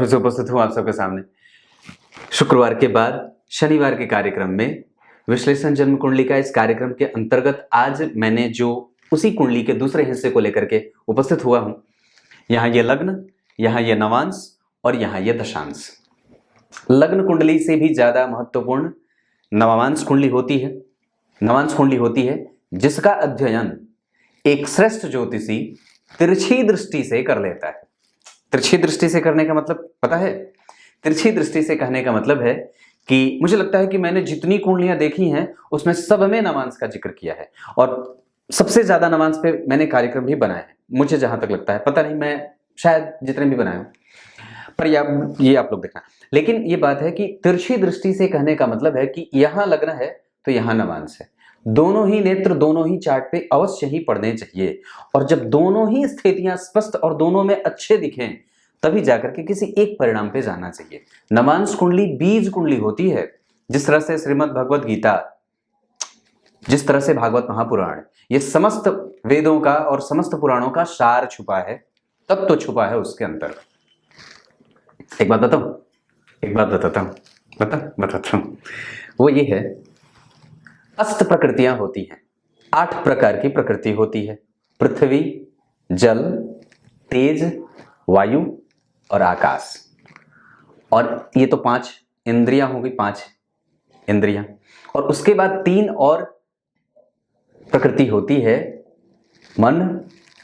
फिर से उपस्थित हूँ आप सबके सामने। शुक्रवार के बाद शनिवार के कार्यक्रम में विश्लेषण जन्म कुंडली का इस कार्यक्रम के अंतर्गत आज मैंने जो उसी कुंडली के दूसरे हिस्से को लेकर के उपस्थित हुआ हूँ। यहाँ ये लग्न, यहाँ ये नवांश और यहाँ ये दशांश। लग्न कुंडली से भी ज्यादा महत्वपूर्ण नवांश कुंडली होती है। नवांश कुंडली होती है जिसका अध्ययन एक श्रेष्ठ ज्योतिषी तिरछी दृष्टि से कर लेता है। तिरछी दृष्टि से करने का मतलब पता है? तिरछी दृष्टि से कहने का मतलब है कि मुझे लगता है कि मैंने जितनी कुंडलियां देखी हैं उसमें सब में नवांश का जिक्र किया है और सबसे ज्यादा नवांश पे मैंने कार्यक्रम भी बनाए हैं, मुझे जहां तक लगता है। पता नहीं, मैं शायद जितने भी बनाए हूं, पर ये आप लोग देखना। लेकिन ये बात है कि तिरछी दृष्टि से कहने का मतलब है कि यहां लग्न है तो यहां नवांश है। दोनों ही नेत्र दोनों ही चार्ट पे अवश्य ही पढ़ने चाहिए और जब दोनों ही स्थितियां स्पष्ट और दोनों में अच्छे दिखें तभी जाकर के किसी एक परिणाम पे जाना चाहिए। नवांश कुंडली बीज कुंडली होती है। जिस तरह से श्रीमद् भगवत गीता, जिस तरह से भागवत महापुराण, ये समस्त वेदों का और समस्त पुराणों का सार छुपा है, तत्व तो छुपा है उसके अंदर। एक बात बताता हूं, वो ये है, अष्ट प्रकृतियां होती हैं, 8 प्रकार की प्रकृति होती है। पृथ्वी, जल, तेज, वायु और आकाश। और ये तो 5 इंद्रियां हो गई, 5 इंद्रियां। और उसके बाद 3 और प्रकृति होती है, मन,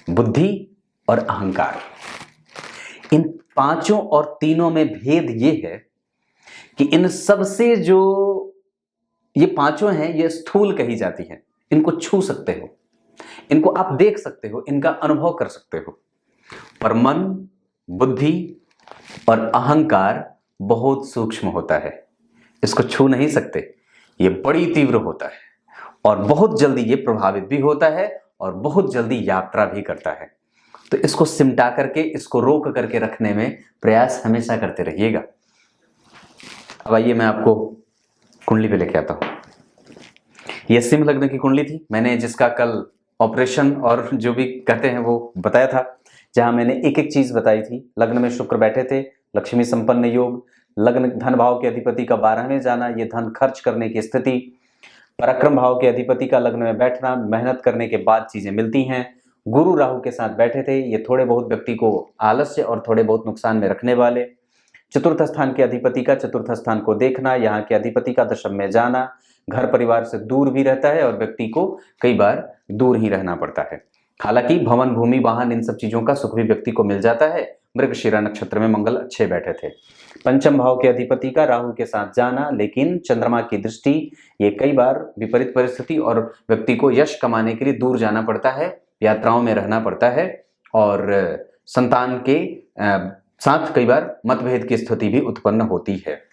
बुद्धि और अहंकार। इन 5 और 3 में भेद ये है कि इन सब से जो ये 5 हैं ये स्थूल कही जाती हैं। इनको छू सकते हो, इनको आप देख सकते हो, इनका अनुभव कर सकते हो। पर मन, बुद्धि और अहंकार बहुत सूक्ष्म होता है, इसको छू नहीं सकते। ये बड़ी तीव्र होता है और बहुत जल्दी ये प्रभावित भी होता है और बहुत जल्दी यात्रा भी करता है। तो इसको सिमटा करके, इसको रोक करके रखने में प्रयास हमेशा करते रहिएगा। अब आइए मैं आपको कुंडली पे लेके आता हूं। यह सिंह लग्न की कुंडली थी, मैंने जिसका कल ऑपरेशन और जो भी कहते हैं वो बताया था, जहां मैंने एक एक चीज बताई थी। लग्न में शुक्र बैठे थे, लक्ष्मी संपन्न योग। लग्न धन भाव के अधिपति का 12वें जाना, ये धन खर्च करने की स्थिति। पराक्रम भाव के अधिपति का लग्न में बैठना, मेहनत करने के बाद चीजें मिलती हैं। गुरु राहु के साथ बैठे थे, ये थोड़े बहुत व्यक्ति को आलस्य और थोड़े बहुत नुकसान में रखने वाले। चतुर्थ स्थान के अधिपति का चतुर्थ स्थान को देखना, यहाँ के अधिपति का दशम में जाना, घर परिवार से दूर भी रहता है और व्यक्ति को कई बार दूर ही रहना पड़ता है। हालांकि भवन, भूमि, वाहन, इन सब चीजों का सुख भी व्यक्ति को मिल जाता है। मृगशिरा नक्षत्र में मंगल अच्छे बैठे थे। पंचम भाव के अधिपति का राहु के साथ जाना, लेकिन चंद्रमा की दृष्टि, ये कई बार विपरीत परिस्थिति और व्यक्ति को यश कमाने के लिए दूर जाना पड़ता है, यात्राओं में रहना पड़ता है और संतान के साथ कई बार मतभेद की स्थिति भी उत्पन्न होती है।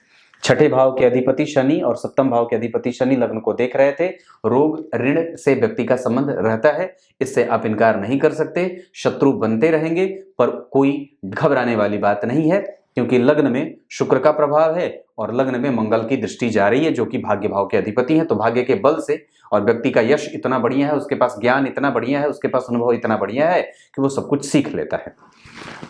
छठे भाव के अधिपति शनि और सप्तम भाव के अधिपति शनि लग्न को देख रहे थे। रोग, ऋण से व्यक्ति का संबंध रहता है, इससे आप इनकार नहीं कर सकते। शत्रु बनते रहेंगे, पर कोई घबराने वाली बात नहीं है, क्योंकि लग्न में शुक्र का प्रभाव है और लग्न में मंगल की दृष्टि जा रही है, जो कि भाग्य भाव के अधिपति हैं। तो भाग्य के बल से और व्यक्ति का यश इतना बढ़िया है, उसके पास ज्ञान इतना बढ़िया है, उसके पास अनुभव इतना बढ़िया है कि वो सब कुछ सीख लेता है।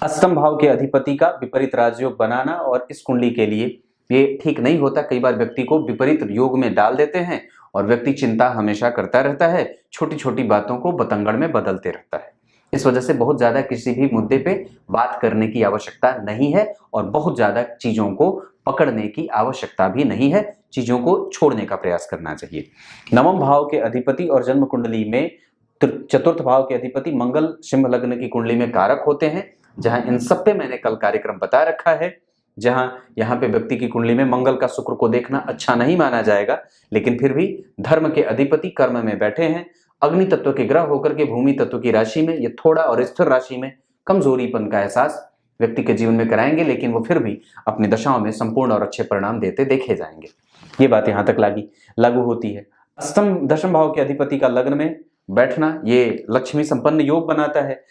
अष्टम भाव के अधिपति का विपरीत राजयोग बनाना, और इस कुंडली के लिए ये ठीक नहीं होता। कई बार व्यक्ति को विपरीत योग में डाल देते हैं और व्यक्ति चिंता हमेशा करता रहता है, छोटी छोटी बातों को बतंगड़ में बदलते रहता है। इस वजह से बहुत ज्यादा किसी भी मुद्दे पे बात करने की आवश्यकता नहीं है और बहुत ज्यादा चीजों को पकड़ने की आवश्यकता भी नहीं है, चीजों को छोड़ने का प्रयास करना चाहिए। नवम भाव के अधिपति और जन्म कुंडली में चतुर्थ भाव के अधिपति मंगल सिंह लग्न की कुंडली में कारक होते हैं, जहां इन सब पे मैंने कल कार्यक्रम बता रखा है। जहां यहाँ पे व्यक्ति की कुंडली में मंगल का शुक्र को देखना अच्छा नहीं माना जाएगा, लेकिन फिर भी धर्म के अधिपति कर्म में बैठे हैं। अग्नि तत्व के ग्रह होकर के भूमि तत्व की राशि में, ये थोड़ा और स्थिर राशि में कमजोरीपन का एहसास व्यक्ति के जीवन में कराएंगे, लेकिन वो फिर भी अपनी दशाओं में संपूर्ण और अच्छे परिणाम देते देखे जाएंगे। ये बात यहाँ तक लागू होती है। अष्टम दशम भाव के अधिपति का लग्न में बैठना, ये लक्ष्मी संपन्न योग बनाता है।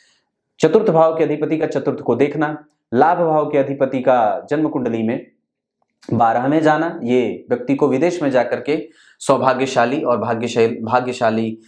चतुर्थ भाव के अधिपति का चतुर्थ को देखना, लाभ भाव के अधिपति का जन्म कुंडली में 12 में जाना, ये व्यक्ति को विदेश में जाकर के सौभाग्यशाली और भाग्यशाली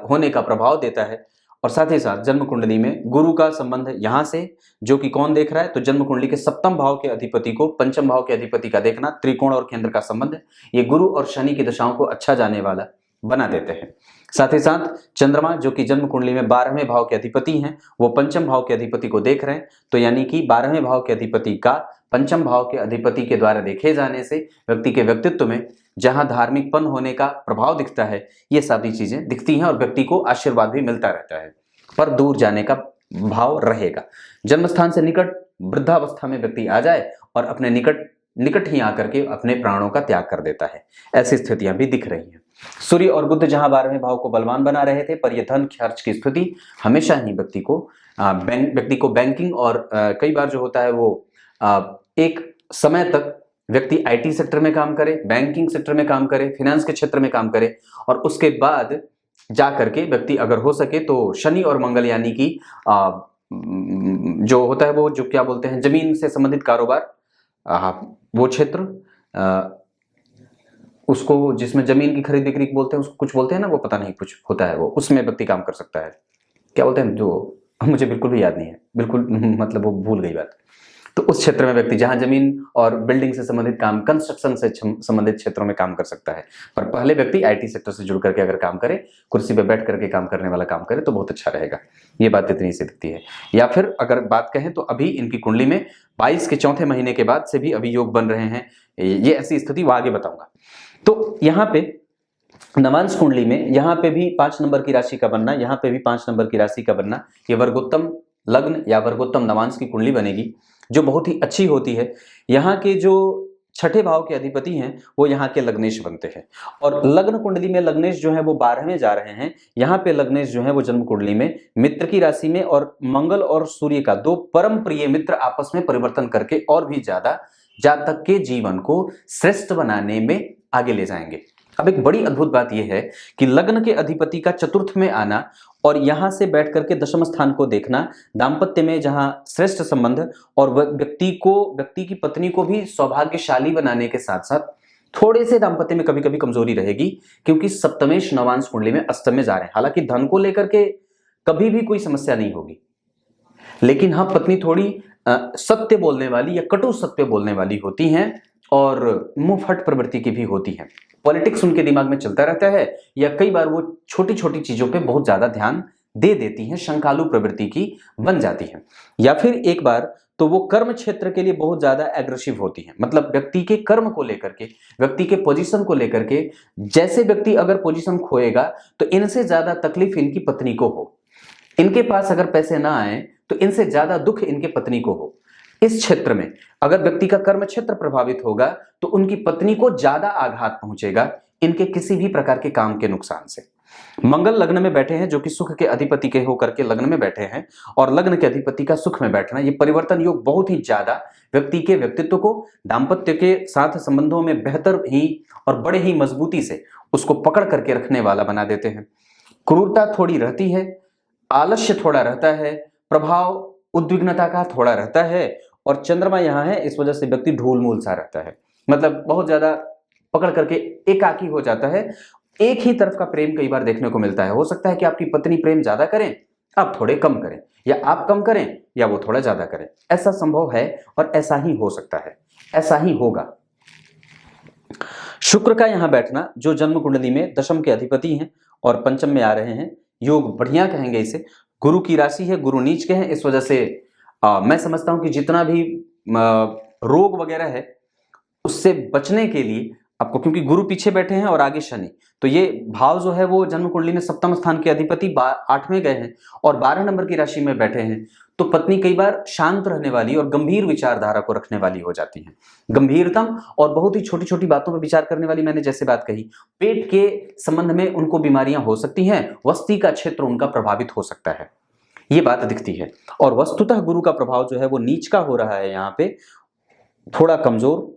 होने का प्रभाव देता है। और साथ ही साथ जन्म कुंडली में गुरु का संबंध यहां से, जो कि कौन देख रहा है, तो जन्म कुंडली के सप्तम भाव के अधिपति को पंचम भाव के अधिपति का देखना, त्रिकोण और केंद्र का संबंध, ये गुरु और शनि की दशाओं को अच्छा जाने वाला बना देते हैं। साथ ही साथ चंद्रमा जो कि जन्म कुंडली में 12वें भाव के अधिपति हैं, वो पंचम भाव के अधिपति को देख रहे हैं, तो यानी कि 12वें भाव के अधिपति का पंचम भाव के अधिपति के द्वारा देखे जाने से व्यक्ति के व्यक्तित्व में जहां धार्मिकपन होने का प्रभाव दिखता है, ये सारी चीजें दिखती हैं और व्यक्ति को आशीर्वाद भी मिलता रहता है, पर दूर जाने का भाव रहेगा। जन्म स्थान से निकट वृद्धावस्था में व्यक्ति आ जाए और अपने निकट ही आकर के अपने प्राणों का त्याग कर देता है, ऐसी स्थितियां भी दिख रही हैं। सूर्य और बुध जहां 12वें भाव को बलवान बना रहे थे, पर यह धन खर्च की स्थिति हमेशा ही व्यक्ति को बैंकिंग और कई बार जो होता है वो एक समय तक व्यक्ति आईटी सेक्टर में काम करे, बैंकिंग सेक्टर में काम करे, फाइनेंस के क्षेत्र में काम करे, और उसके बाद जा करके व्यक्ति अगर हो सके तो शनि और मंगल यानी कि जो होता है वो जो क्या बोलते हैं जमीन से संबंधित कारोबार, वो क्षेत्र, उसको जिसमें जमीन की खरीद बिक्री बोलते हैं, उसको कुछ बोलते हैं ना, वो पता नहीं कुछ होता है, वो उसमें व्यक्ति काम कर सकता है। क्या बोलते हैं जो मुझे बिल्कुल भी याद नहीं है, बिल्कुल मतलब वो भूल गई बात। तो उस क्षेत्र में व्यक्ति जहां जमीन और बिल्डिंग से संबंधित काम, कंस्ट्रक्शन से संबंधित क्षेत्रों में काम कर सकता है, पर पहले व्यक्ति आईटी सेक्टर से जुड़ करके अगर काम करे, कुर्सी पे बैठ करके काम करने वाला काम करे तो बहुत अच्छा रहेगा। ये बात इतनी सी दिखती है। या फिर अगर बात कहें तो अभी इनकी कुंडली में 22 के चौथे महीने के बाद से भी अभी योग बन रहे हैं, ये ऐसी स्थिति वो आगे बताऊंगा। तो यहाँ पे नवांश कुंडली में यहाँ पे भी 5 नंबर की राशि का बनना, यहाँ पे भी 5 नंबर की राशि का बनना, ये वर्गोत्तम लग्न या वर्गोत्तम नवांश की कुंडली बनेगी, जो बहुत ही अच्छी होती है। यहाँ के जो छठे भाव के अधिपति हैं वो यहाँ के लग्नेश बनते हैं, और लग्न कुंडली में लग्नेश जो है वो 12वें जा रहे हैं। यहाँ पे लग्नेश जो है वो जन्म कुंडली में मित्र की राशि में, और मंगल और सूर्य का 2 परम प्रिय मित्र आपस में परिवर्तन करके और भी ज्यादा जातक के जीवन को श्रेष्ठ बनाने में आगे ले जाएंगे। अब एक बड़ी अद्भुत बात यह है कि लग्न के अधिपति का चतुर्थ में आना और यहां से बैठ करके दशम स्थान को देखना, दाम्पत्य में जहां श्रेष्ठ संबंध, और व्यक्ति की पत्नी को भी सौभाग्यशाली बनाने के साथ साथ थोड़े से दाम्पत्य में कभी कभी कमजोरी रहेगी, क्योंकि सप्तमेश नवांश कुंडली में अष्टम में जा रहे हैं। हालांकि धन को लेकर के कभी भी कोई समस्या नहीं होगी, लेकिन हाँ पत्नी थोड़ी सत्य बोलने वाली या कटु सत्य बोलने वाली होती हैं, और मुंहफट प्रवृत्ति की भी होती हैं। पॉलिटिक्स उनके दिमाग में चलता रहता है, या कई बार वो छोटी छोटी चीजों पे बहुत ज्यादा ध्यान दे देती हैं, शंकालु प्रवृत्ति की बन जाती हैं। या फिर एक बार तो वो कर्म क्षेत्र के लिए बहुत ज्यादा एग्रेसिव होती हैं, मतलब व्यक्ति के कर्म को लेकर के, व्यक्ति के पोजीशन को लेकर के, जैसे व्यक्ति अगर पोजीशन खोएगा तो इनसे ज्यादा तकलीफ इनकी पत्नी को हो, इनके पास अगर पैसे ना आए तो इनसे ज्यादा दुख इनके पत्नी को हो। इस क्षेत्र में अगर व्यक्ति का कर्म क्षेत्र प्रभावित होगा तो उनकी पत्नी को ज्यादा आघात पहुंचेगा इनके किसी भी प्रकार के काम के नुकसान से। मंगल लग्न में बैठे हैं, जो कि सुख के अधिपति के होकर के लग्न में बैठे हैं, और लग्न के अधिपति का सुख में बैठना, ये परिवर्तन योग बहुत ही ज्यादा व्यक्ति के व्यक्तित्व को दाम्पत्य के साथ संबंधों में बेहतर ही और बड़े ही मजबूती से उसको पकड़ करके रखने वाला बना देते हैं। क्रूरता थोड़ी रहती है, आलस्य थोड़ा रहता है, प्रभाव उद्विग्नता का थोड़ा रहता है, और चंद्रमा यहाँ है, इस वजह से व्यक्ति ढूल मूल सा रहता है, मतलब बहुत ज्यादा पकड़ करके एकाकी हो जाता है। एक ही तरफ का प्रेम कई बार देखने को मिलता है। हो सकता है कि आपकी पत्नी प्रेम ज्यादा करें, आप थोड़े कम करें, या आप कम करें या वो थोड़ा ज्यादा करें, ऐसा संभव है और ऐसा ही हो सकता है, ऐसा ही होगा। शुक्र का यहां बैठना, जो जन्म कुंडली में दशम के अधिपति हैं और पंचम में आ रहे हैं, योग बढ़िया कहेंगे इसे। गुरु की राशि है, गुरु नीच के हैं, इस वजह से मैं समझता हूं कि जितना भी रोग वगैरह है उससे बचने के लिए आपको, क्योंकि गुरु पीछे बैठे हैं और आगे शनि, तो ये भाव जो है वो जन्म कुंडली में सप्तम स्थान के अधिपति 8वें गए हैं और 12 नंबर की राशि में बैठे हैं, तो पत्नी कई बार शांत रहने वाली और गंभीर विचारधारा को रखने वाली हो जाती है। गंभीरतम और बहुत ही छोटी छोटी बातों पर विचार करने वाली, मैंने जैसे बात कही, पेट के संबंध में उनको बीमारियां हो सकती हैं, वस्ती का क्षेत्र उनका प्रभावित हो सकता है, ये बात दिखती है। और वस्तुतः गुरु का प्रभाव जो है वो नीच का हो रहा है, यहाँ पे थोड़ा कमजोर,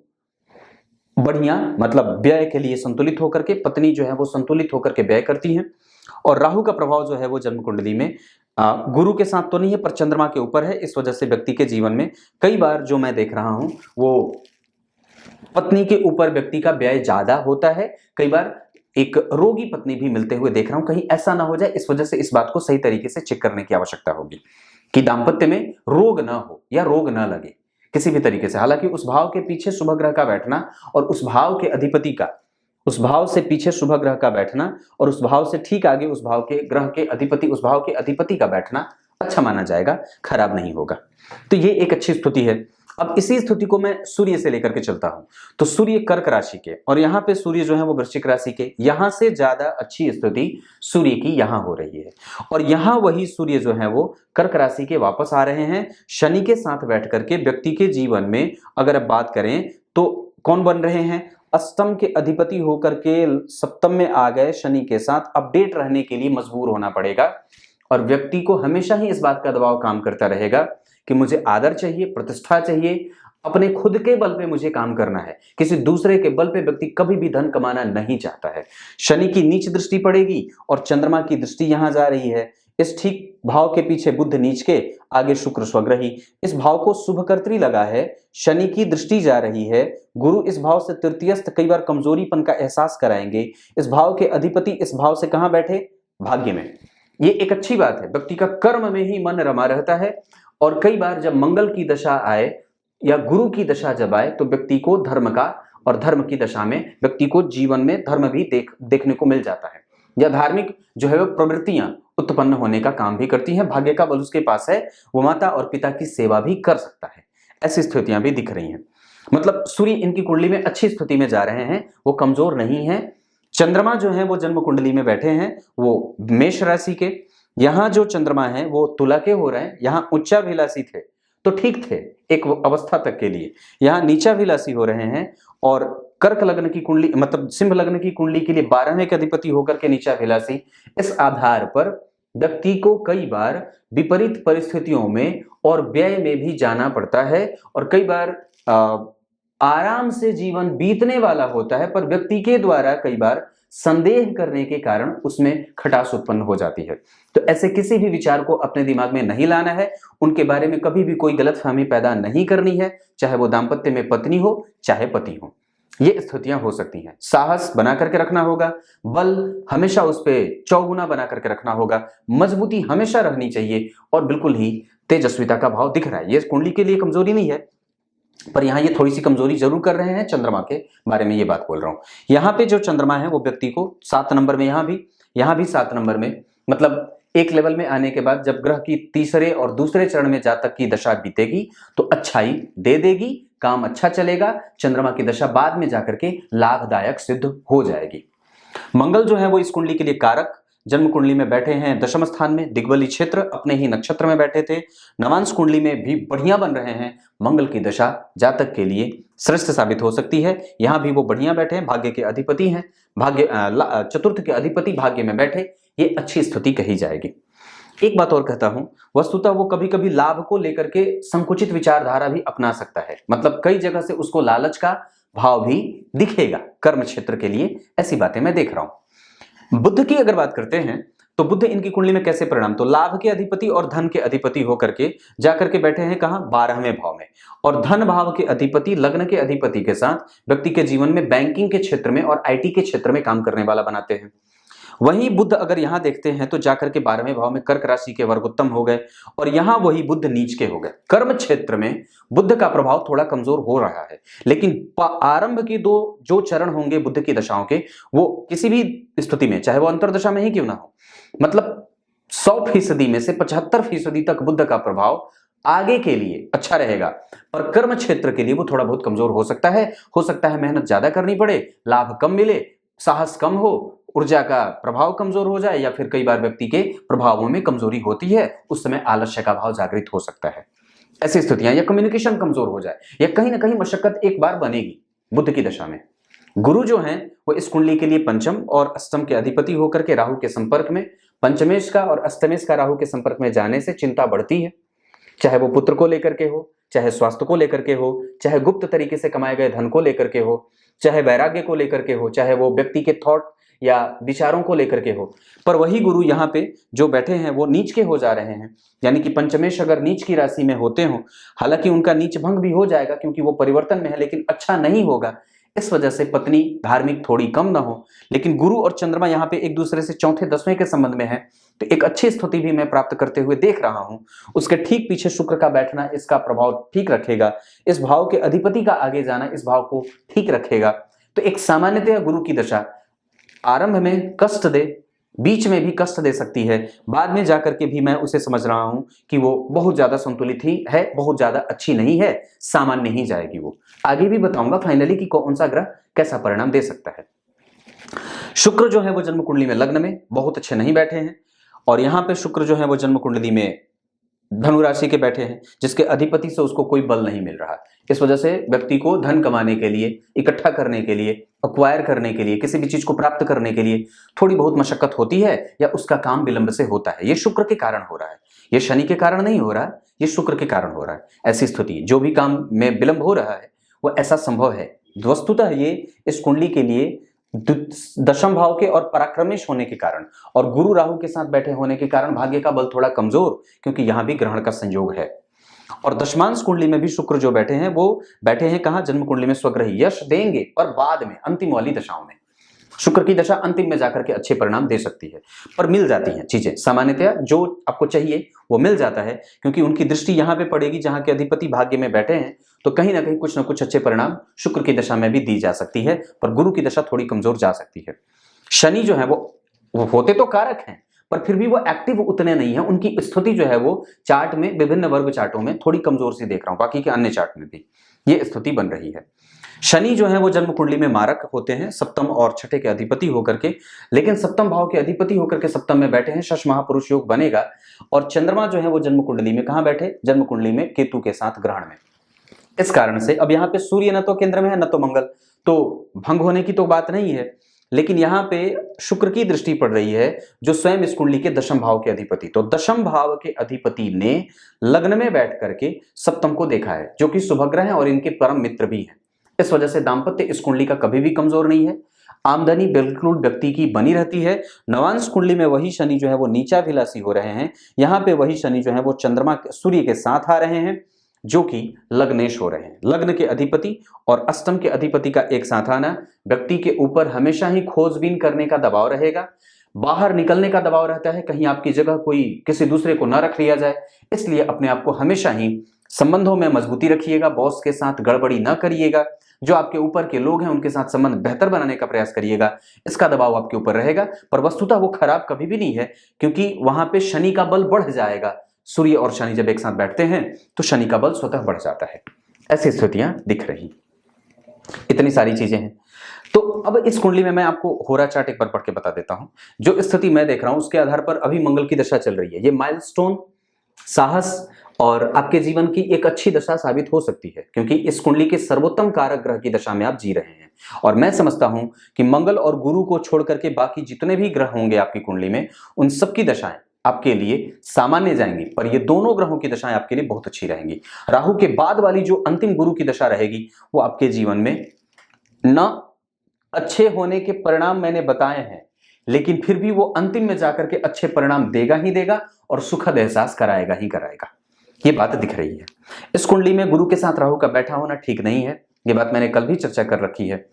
बढ़िया, मतलब व्यय के लिए संतुलित होकर के, पत्नी जो है वो संतुलित होकर के व्यय करती है। और राहु का प्रभाव जो है वो जन्म कुंडली में गुरु के साथ तो नहीं है पर चंद्रमा के ऊपर है, इस वजह से व्यक्ति के जीवन में कई बार जो मैं देख रहा हूं वो पत्नी के ऊपर व्यक्ति का व्यय ज्यादा होता है, कई बार एक रोगी पत्नी भी मिलते हुए देख रहा हूं, कहीं ऐसा ना हो जाए, इस वजह से इस बात को सही तरीके से चेक करने की आवश्यकता होगी कि दाम्पत्य में रोग ना हो या रोग ना लगे किसी भी तरीके से। हालांकि उस भाव के पीछे शुभ ग्रह का बैठना और उस भाव के अधिपति का, उस भाव से पीछे शुभ ग्रह का बैठना और उस भाव से ठीक आगे उस भाव के ग्रह के अधिपति, उस भाव के अधिपति का बैठना अच्छा माना जाएगा, खराब नहीं होगा। तो ये एक अच्छी स्थिति है। अब इसी स्थिति को मैं सूर्य से लेकर के चलता हूं, तो सूर्य कर्क राशि के और यहां पे सूर्य जो है वो वृश्चिक राशि के, यहां से ज्यादा अच्छी स्थिति सूर्य की यहां हो रही है। और यहां वही सूर्य जो है वो कर्क राशि के वापस आ रहे हैं, शनि के साथ बैठ करके व्यक्ति के जीवन में अगर अब बात करें तो कौन बन रहे हैं, अष्टम के अधिपति होकर के सप्तम में आ गए शनि के साथ। अपडेट रहने के लिए मजबूर होना पड़ेगा और व्यक्ति को हमेशा ही इस बात का दबाव काम करता रहेगा कि मुझे आदर चाहिए, प्रतिष्ठा चाहिए, अपने खुद के बल पे मुझे काम करना है, किसी दूसरे के बल पे व्यक्ति कभी भी धन कमाना नहीं चाहता है। शनि की नीच दृष्टि पड़ेगी और चंद्रमा की दृष्टि यहां जा रही है। इस ठीक भाव के पीछे बुध नीच के, आगे शुक्र स्वग्रही, इस भाव को शुभ कर्त्री लगा है, शनि की दृष्टि जा रही है, गुरु इस भाव से तृतीयस्थ, कई बार कमजोरीपन का एहसास कराएंगे। इस भाव के अधिपति इस भाव से कहां बैठे, भाग्य में। ये एक अच्छी बात है, व्यक्ति का कर्म में ही मन रमा रहता है। और कई बार जब मंगल की दशा आए या गुरु की दशा जब आए तो व्यक्ति को धर्म का, और धर्म की दशा में व्यक्ति को जीवन में धर्म भी देखने को मिल जाता है, या धार्मिक जो है वो प्रवृत्तियां उत्पन्न होने का काम भी करती हैं। भाग्य का बल उसके पास है, वो माता और पिता की सेवा भी कर सकता है। ऐसी स्थितियां भी दिख रही हैं। मतलब सूर्य इनकी कुंडली में अच्छी स्थिति में जा रहे हैं, वो कमजोर नहीं है। चंद्रमा जो है वो जन्म कुंडली में बैठे हैं, वो मेष राशि के। यहां जो चंद्रमा है वो तुला के हो रहे हैं, यहां उच्चाभिलाषी थे तो ठीक थे एक अवस्था तक के लिए, यहां नीचाभिलाषी हो रहे हैं। और कर्क लग्न की कुंडली, मतलब सिंह लग्न की कुंडली के लिए 12वें के अधिपति होकर के नीचाभिलाषी। इस आधार पर व्यक्ति को कई बार विपरीत परिस्थितियों में और व्यय में भी जाना पड़ता है और कई बार आराम से जीवन बीतने वाला होता है, पर व्यक्ति के द्वारा कई बार संदेह करने के कारण उसमें खटास उत्पन्न हो जाती है। तो ऐसे किसी भी विचार को अपने दिमाग में नहीं लाना है, उनके बारे में कभी भी कोई गलतफहमी पैदा नहीं करनी है, चाहे वो दाम्पत्य में पत्नी हो चाहे पति हो। ये स्थितियां हो सकती हैं। साहस बना करके रखना होगा, बल हमेशा उस पर चौगुना बना करके रखना होगा, मजबूती हमेशा रहनी चाहिए और बिल्कुल ही तेजस्विता का भाव दिख रहा है। ये कुंडली के लिए कमजोरी नहीं है, पर यहां ये थोड़ी सी कमजोरी जरूर कर रहे हैं। चंद्रमा के बारे में ये बात बोल रहा हूं। यहां पे जो चंद्रमा है वो व्यक्ति को 7 नंबर में, यहां भी 7 नंबर में, मतलब एक लेवल में आने के बाद जब ग्रह की तीसरे और दूसरे चरण में जातक की दशा बीतेगी तो अच्छाई दे देगी, काम अच्छा चलेगा। चंद्रमा की दशा बाद में जाकर के लाभदायक सिद्ध हो जाएगी। मंगल जो है वो इस कुंडली के लिए कारक, जन्म कुंडली में बैठे हैं दशम स्थान में, दिग्बली क्षेत्र, अपने ही नक्षत्र में बैठे थे। नवांश कुंडली में भी बढ़िया बन रहे हैं। मंगल की दशा जातक के लिए श्रेष्ठ साबित हो सकती है। यहां भी वो बढ़िया बैठे हैं, भाग्य के अधिपति हैं, चतुर्थ के अधिपति भाग्य में बैठे, ये अच्छी स्थिति कही जाएगी। एक बात और कहता हूं, वस्तुतः वो कभी कभी लाभ को लेकर के संकुचित विचारधारा भी अपना सकता है। मतलब कई जगह से उसको लालच का भाव भी दिखेगा कर्म क्षेत्र के लिए, ऐसी बातें मैं देख रहा हूं। बुध की अगर बात करते हैं तो बुध इनकी कुंडली में कैसे परिणाम, तो लाभ के अधिपति और धन के अधिपति होकर के जाकर के बैठे हैं कहां, 12वें भाव में। और धन भाव के अधिपति लग्न के अधिपति के साथ व्यक्ति के जीवन में बैंकिंग के क्षेत्र में और आईटी के क्षेत्र में काम करने वाला बनाते हैं। वहीं बुध अगर यहां देखते हैं तो जाकर के 12वें भाव में कर्क राशि के वर्गोत्तम हो गए और यहां वही बुध नीच के हो गए। कर्म क्षेत्र में बुध का प्रभाव थोड़ा कमजोर हो रहा है, लेकिन आरंभ के 2 जो चरण होंगे बुध की दशाओं के, वो किसी भी स्थिति में, चाहे वो अंतरदशा में ही क्यों ना हो, मतलब 100% में से 75% तक बुध का प्रभाव आगे के लिए अच्छा रहेगा। पर कर्म क्षेत्र के लिए वो थोड़ा बहुत कमजोर हो सकता है मेहनत ज्यादा करनी पड़े, लाभ कम मिले, साहस कम हो, ऊर्जा का प्रभाव कमजोर हो जाए, या फिर कई बार व्यक्ति के प्रभावों में कमजोरी होती है, उस समय आलस्य का भाव जागृत हो सकता है। ऐसी स्थितियां, या कम्युनिकेशन कमजोर हो जाए, या कहीं ना कहीं मशक्कत एक बार बनेगी बुध की दशा में। गुरु जो हैं वो इस कुंडली के लिए पंचम और अष्टम के अधिपति होकर के राहु के संपर्क में, पंचमेश का और अष्टमेश का राहु के संपर्क में जाने से चिंता बढ़ती है, चाहे वो पुत्र को लेकर के हो, चाहे स्वास्थ्य को लेकर के हो, चाहे गुप्त तरीके से कमाए गए धन को लेकर के हो, चाहे वैराग्य को लेकर के हो, चाहे वो व्यक्ति के थॉट या विचारों को लेकर के हो। पर वही गुरु यहाँ पे जो बैठे हैं वो नीच के हो जा रहे हैं, यानी कि पंचमेश अगर नीच की राशि में होते हो, हालांकि उनका नीच भंग भी हो जाएगा क्योंकि वो परिवर्तन में है, लेकिन अच्छा नहीं होगा। इस वजह से पत्नी धार्मिक थोड़ी कम ना हो, लेकिन गुरु और चंद्रमा यहाँ पे एक दूसरे से चौथे 10वें के संबंध में है, तो एक अच्छी स्थिति भी मैं प्राप्त करते हुए देख रहा हूं। उसके ठीक पीछे शुक्र का बैठना इसका प्रभाव ठीक रखेगा, इस भाव के अधिपति का आगे जाना इस भाव को ठीक रखेगा। तो एक सामान्यतः गुरु की दशा आरंभ में कष्ट दे, बीच में भी कष्ट दे सकती है, बाद में जाकर के भी मैं उसे समझ रहा हूं कि वो बहुत ज्यादा संतुलित ही है, बहुत ज्यादा अच्छी नहीं है, सामान्य ही जाएगी वो। आगे भी बताऊंगा फाइनली कि कौन सा ग्रह कैसा परिणाम दे सकता है। शुक्र जो है वो जन्म कुंडली में लग्न में बहुत अच्छे नहीं बैठे हैं, और यहां पे शुक्र जो है वो जन्म कुंडली में धनु राशि के बैठे हैं, जिसके अधिपति से उसको कोई बल नहीं मिल रहा। इस वजह से व्यक्ति को धन कमाने के लिए, इकट्ठा करने के लिए, अक्वायर करने के लिए, किसी भी चीज को प्राप्त करने के लिए थोड़ी बहुत मशक्कत होती है, या उसका काम विलंब से होता है। ये शुक्र के कारण हो रहा है, ये शनि के कारण नहीं हो रहा, ये शुक्र के कारण हो रहा है। ऐसी स्थिति जो भी काम में विलंब हो रहा है वो ऐसा संभव है। वस्तुतः ये इस कुंडली के लिए दशम भाव के और पराक्रमेश होने के कारण और गुरु राहु के साथ बैठे होने के कारण भाग्य का बल थोड़ा कमजोर, क्योंकि यहां भी ग्रहण का संयोग है। और दशमांश कुंडली में भी शुक्र जो बैठे हैं वो बैठे हैं कहां? जन्म कुंडली में स्वग्रही यश देंगे, और बाद में अंतिम वाली दशाओं में शुक्र की दशा अंतिम में जाकर के अच्छे परिणाम दे सकती है, पर मिल जाती हैं चीजें। सामान्यतया जो आपको चाहिए वो मिल जाता है, क्योंकि उनकी दृष्टि यहां पे पड़ेगी जहां के अधिपति भाग्य में बैठे हैं, तो कहीं ना कहीं कुछ ना कुछ अच्छे परिणाम शुक्र की दशा में भी दी जा सकती है, पर गुरु की दशा थोड़ी कमजोर जा सकती है। शनि जो है वो होते तो कारक हैं, पर फिर भी वो एक्टिव उतने नहीं है। उनकी स्थिति जो है वो चार्ट में, विभिन्न वर्ग चार्टों में थोड़ी कमजोर सी देख रहा हूं, बाकी के अन्य चार्ट में भी ये स्थिति बन रही है। शनि जो है वो जन्म कुंडली में मारक होते हैं, सप्तम और छठे के अधिपति होकर के, लेकिन सप्तम भाव के अधिपति होकर के सप्तम में बैठे हैं, शश महापुरुष योग बनेगा। और चंद्रमा जो है वो जन्म कुंडली में कहां बैठे? जन्म कुंडली में केतु के साथ ग्रहण में। इस कारण से अब यहाँ पे सूर्य न तो केंद्र में है न तो मंगल, तो भंग होने की तो बात नहीं है, लेकिन यहाँ पे शुक्र की दृष्टि पड़ रही है जो स्वयं इस कुंडली के दशम भाव के अधिपति, तो दशम भाव के अधिपति ने लग्न में बैठ करके सप्तम को देखा है, जो कि शुभग्रह है और इनके परम मित्र भी हैं। इस वजह से दाम्पत्य इस कुंडली का कभी भी कमजोर नहीं है, आमदनी बिल्कुल व्यक्ति की बनी रहती है। नवांश कुंडली में वही शनि जो है वो नीचाभिलाषी हो रहे हैं, यहाँ पे वही शनि जो है वो चंद्रमा सूर्य के साथ आ रहे हैं, जो कि लग्नेश हो रहे हैं। लग्न के अधिपति और अष्टम के अधिपति का एक साथ आना व्यक्ति के ऊपर हमेशा ही खोजबीन करने का दबाव रहेगा, बाहर निकलने का दबाव रहता है, कहीं आपकी जगह कोई किसी दूसरे को ना रख लिया जाए। इसलिए अपने आप को हमेशा ही संबंधों में मजबूती रखिएगा, बॉस के साथ गड़बड़ी ना करिएगा, जो आपके ऊपर के लोग हैं उनके साथ संबंध बेहतर बनाने का प्रयास करिएगा, इसका दबाव आपके ऊपर रहेगा। पर वस्तुतः वो खराब कभी भी नहीं है, क्योंकि वहां पे शनि का बल बढ़ जाएगा। सूर्य और शनि जब एक साथ बैठते हैं तो शनि का बल स्वतः बढ़ जाता है। ऐसी स्थितियां दिख रही, इतनी सारी चीजें हैं। तो अब इस कुंडली में मैं आपको होरा चार्ट एक बार पढ़ के बता देता हूं। जो स्थिति मैं देख रहा हूं उसके आधार पर अभी मंगल की दशा चल रही है। ये माइलस्टोन, साहस और आपके जीवन की एक अच्छी दशा साबित हो सकती है, क्योंकि इस कुंडली के सर्वोत्तम कारक ग्रह की दशा में आप जी रहे हैं। और मैं समझता हूं कि मंगल और गुरु को छोड़ करके बाकी जितने भी ग्रह होंगे आपकी कुंडली में, उन सबकी दशाएं आपके लिए सामान्य जाएंगी, पर ये दोनों ग्रहों की दशाएं आपके लिए बहुत अच्छी रहेंगी। राहु के बाद वाली जो अंतिम गुरु की दशा रहेगी वो आपके जीवन में न अच्छे होने के परिणाम मैंने बताए हैं, लेकिन फिर भी वो अंतिम में जाकर के अच्छे परिणाम देगा ही देगा और सुखद एहसास कराएगा ही कराएगा। ये बात दिख रही है। इस कुंडली में गुरु के साथ राहु का बैठा होना ठीक नहीं है, ये बात मैंने कल भी चर्चा कर रखी है,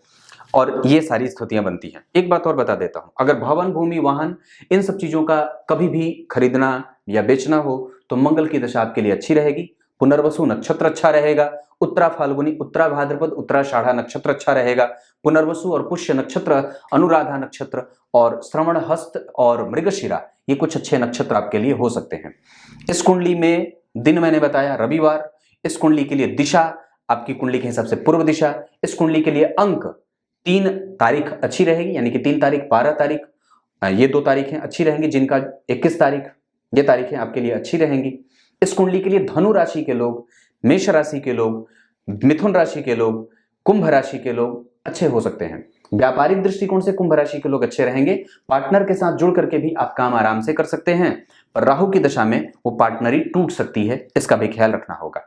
और ये सारी स्थितियां बनती हैं। एक बात और बता देता हूं, अगर भवन, भूमि, वाहन, इन सब चीजों का कभी भी खरीदना या बेचना हो तो मंगल की दशा आपके लिए अच्छी रहेगी। पुनर्वसु नक्षत्र अच्छा रहेगा, उत्तरा फाल्गुनी, उत्तरा भाद्रपद, उत्तराषाढ़ा नक्षत्र अच्छा रहेगा, पुनर्वसु और पुष्य नक्षत्र, अनुराधा नक्षत्र और श्रवण हस्त और मृगशिरा, ये कुछ अच्छे नक्षत्र आपके लिए हो सकते हैं। इस कुंडली में दिन मैंने बताया रविवार। इस कुंडली के लिए दिशा आपकी कुंडली के हिसाब से पूर्व दिशा। इस कुंडली के लिए अंक 3 तारीख अच्छी रहेगी, यानी कि 3 तारीख, 12 तारीख, ये 2 तारीखें अच्छी रहेंगी, जिनका 21 तारीख, ये तारीखें आपके लिए अच्छी रहेंगी। इस कुंडली के लिए धनु राशि के लोग, मेष राशि के लोग, मिथुन राशि के लोग, कुंभ राशि के लोग अच्छे हो सकते हैं। व्यापारिक दृष्टिकोण से कुंभ राशि के लोग अच्छे रहेंगे। पार्टनर के साथ जुड़ करके भी आप काम आराम से कर सकते हैं, पर राहु की दशा में वो पार्टनरी टूट सकती है, इसका भी ख्याल रखना होगा।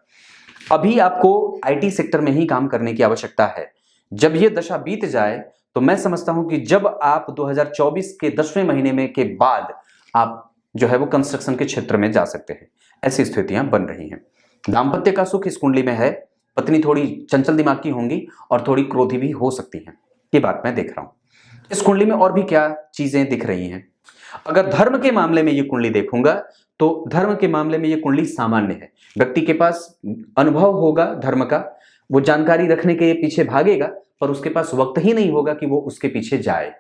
अभी आपको आईटी सेक्टर में ही काम करने की आवश्यकता है। जब ये दशा बीत जाए तो मैं समझता हूं कि जब आप 2024 के 10वें महीने में के बाद आप जो है वो कंस्ट्रक्शन के क्षेत्र में जा सकते हैं। ऐसी स्थितियां बन रही हैं। दाम्पत्य का सुख इस कुंडली में है, पत्नी थोड़ी चंचल दिमाग की होंगी और थोड़ी क्रोधी भी हो सकती हैं, ये बात मैं देख रहा हूं। इस कुंडली में और भी क्या चीजें दिख रही हैं? अगर धर्म के मामले में ये कुंडली देखूंगा तो धर्म के मामले में ये कुंडली सामान्य है। व्यक्ति के पास अनुभव होगा धर्म का, वो जानकारी रखने के पीछे भागेगा, पर उसके पास वक्त ही नहीं होगा कि वो उसके पीछे जाए।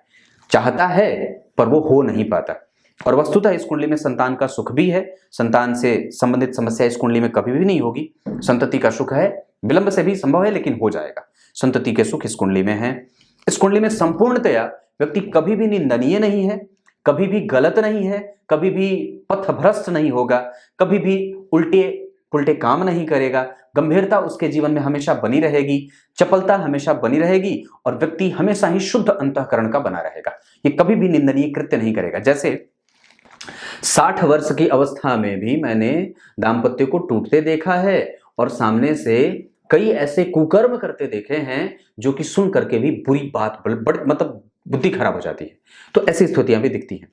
चाहता है पर वो हो नहीं पाता। और वस्तुतः इस कुंडली में संतान का सुख भी है, संतान से संबंधित समस्या इस कुंडली में कभी भी नहीं होगी। संतति का सुख है, विलंब से भी संभव है लेकिन हो जाएगा। संतति के सुख इस कुंडली में है। इस कुंडली में संपूर्णतया व्यक्ति कभी भी निंदनीय नहीं है, कभी भी गलत नहीं है, कभी भी पथभ्रष्ट नहीं होगा, कभी भी उल्टे पुल्टे काम नहीं करेगा। गंभीरता उसके जीवन में हमेशा बनी रहेगी, चपलता हमेशा बनी रहेगी और व्यक्ति हमेशा ही शुद्ध अंतःकरण का बना रहेगा। ये कभी भी निंदनीय कृत्य नहीं करेगा। जैसे 60 वर्ष की अवस्था में भी मैंने दाम्पत्य को टूटते देखा है और सामने से कई ऐसे कुकर्म करते देखे हैं जो कि सुन करके भी बुरी बात मतलब बुद्धि खराब हो जाती है। तो ऐसी स्थितियां भी दिखती हैं।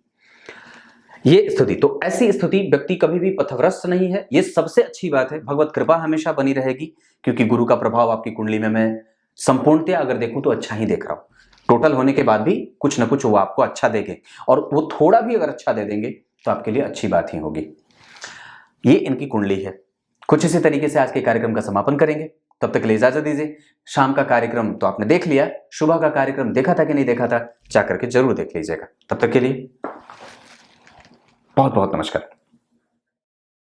ये स्थिति, तो ऐसी स्थिति व्यक्ति कभी भी पथभ्रष्ट नहीं है, ये सबसे अच्छी बात है। भगवत कृपा हमेशा बनी रहेगी क्योंकि गुरु का प्रभाव आपकी कुंडली में मैं संपूर्णतया अगर देखूं तो अच्छा ही देख रहा हूं। टोटल होने के बाद भी कुछ ना कुछ वो आपको अच्छा देंगे और वो थोड़ा भी अगर अच्छा दे देंगे तो आपके लिए अच्छी बात ही होगी। ये इनकी कुंडली है। कुछ इसी तरीके से आज के कार्यक्रम का समापन करेंगे। तब तक के लिए इजाजत दीजिए। शाम का कार्यक्रम तो आपने देख लिया, सुबह का कार्यक्रम देखा था कि नहीं देखा था, जा करके जरूर देख लीजिएगा। तब तक के लिए बहुत बहुत नमस्कार।